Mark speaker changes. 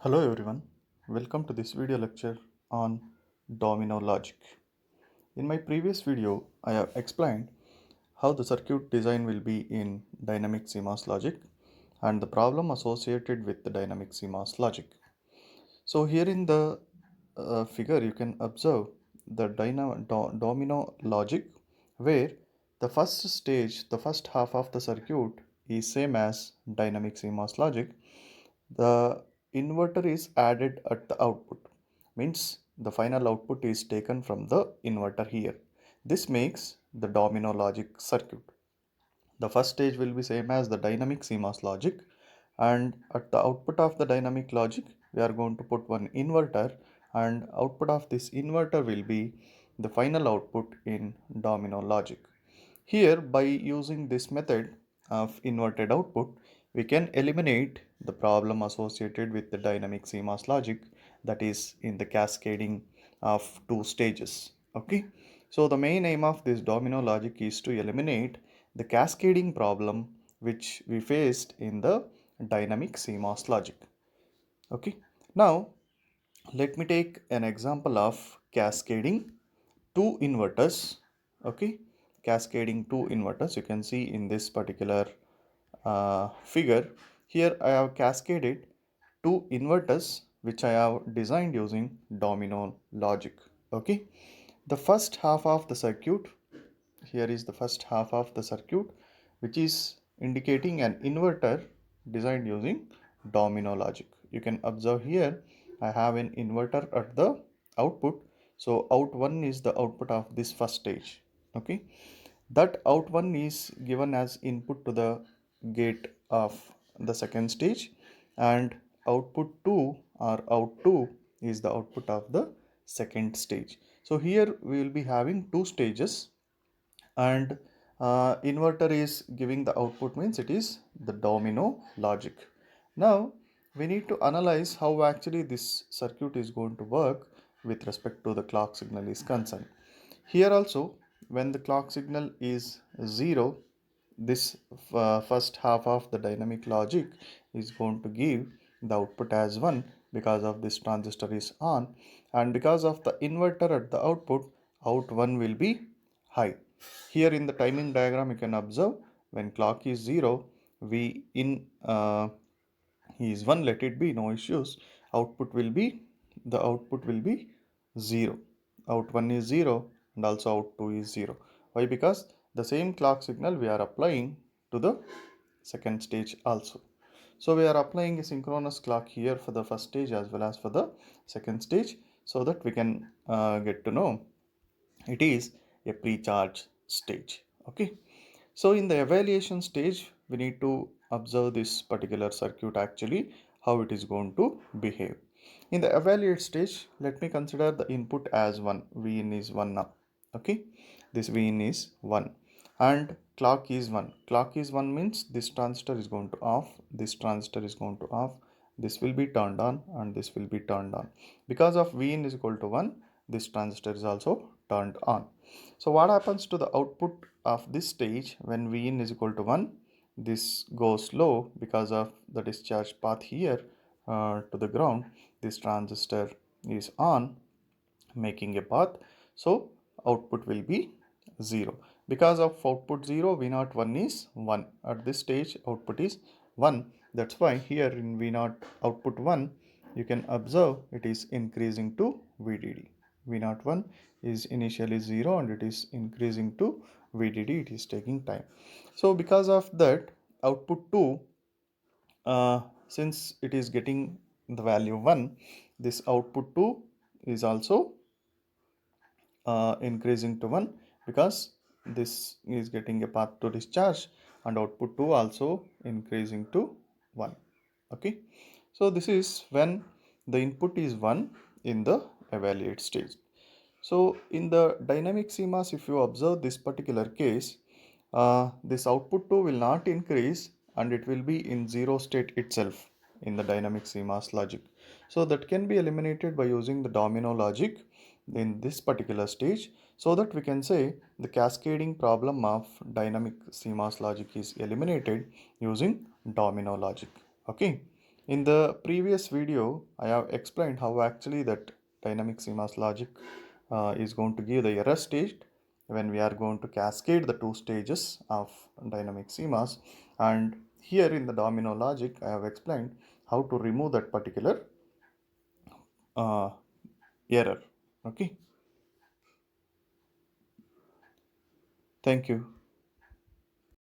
Speaker 1: Hello everyone, welcome to this video lecture on domino logic. In my previous video, I have explained how the circuit design will be in dynamic CMOS logic and the problem associated with the dynamic CMOS logic. So here in the figure, you can observe the domino logic where the first stage, the first half of the circuit is same as dynamic CMOS logic. The inverter is added at the output, means the final output is taken from the inverter here. This makes the domino logic circuit. The first stage will be same as the dynamic CMOS logic, and at the output of the dynamic logic we are going to put one inverter, and output of this inverter will be the final output in domino logic. Here, by using this method of inverted output, we can eliminate the problem associated with the dynamic CMOS logic, that is in the cascading of two stages. Okay, so the main aim of this domino logic is to eliminate the cascading problem which we faced in the dynamic CMOS logic. Okay, now let me take an example of cascading two inverters. Okay, cascading two inverters, you can see in this particular figure. Here I have cascaded two inverters which I have designed using domino logic. Okay, the first half of the circuit, here is the first half of the circuit which is indicating an inverter designed using domino logic. You can observe here I have an inverter at the output. So out 1 is the output of this first stage. Okay, that out 1 is given as input to the gate of the second stage, and output 2 or out 2 is the output of the second stage. So here we will be having two stages, and inverter is giving the output, means it is the domino logic. Now we need to analyze how actually this circuit is going to work with respect to the clock signal is concerned. Here also, when the clock signal is 0, this first half of the dynamic logic is going to give the output as 1 because of this transistor is on, and because of the inverter at the output, out 1 will be high. Here in the timing diagram you can observe when clock is 0, V in is 1, let it be, no issues. Output will be, the output will be 0. Out 1 is 0 and also out 2 is 0. Why? Because the same clock signal we are applying to the second stage also. So we are applying a synchronous clock here for the first stage as well as for the second stage, so that we can get to know it is a pre-charge stage. Okay, so in the evaluation stage we need to observe this particular circuit actually how it is going to behave. In the evaluate stage, let me consider the input as 1, Vin is 1 now. Okay, this Vin is 1 and clock is 1. Clock is 1 means this transistor is going to off, this transistor is going to off, this will be turned on and this will be turned on. Because of Vin is equal to 1, this transistor is also turned on. So what happens to the output of this stage when Vin is equal to 1? This goes low because of the discharge path here to the ground. This transistor is on, making a path, so output will be 0. Because of output 0, V naught 1 is 1. At this stage output is 1. That's why here in V naught output 1, you can observe it is increasing to VDD. V naught 1 is initially 0 and it is increasing to VDD. It is taking time. So because of that, output 2, since it is getting the value 1, this output 2 is also increasing to 1 because this is getting a path to discharge, and output 2 also increasing to 1. Okay, so this is when the input is 1 in the evaluate stage. So in the dynamic CMOS, if you observe this particular case, this output 2 will not increase and it will be in 0 state itself in the dynamic CMOS logic. So that can be eliminated by using the domino logic in this particular stage, so that we can say the cascading problem of dynamic CMOS logic is eliminated using domino logic. Okay, In the previous video, I have explained how actually that dynamic CMOS logic is going to give the error state when we are going to cascade the two stages of dynamic CMOS. And here in the domino logic, I have explained how to remove that particular uh, error. Okay. Thank you.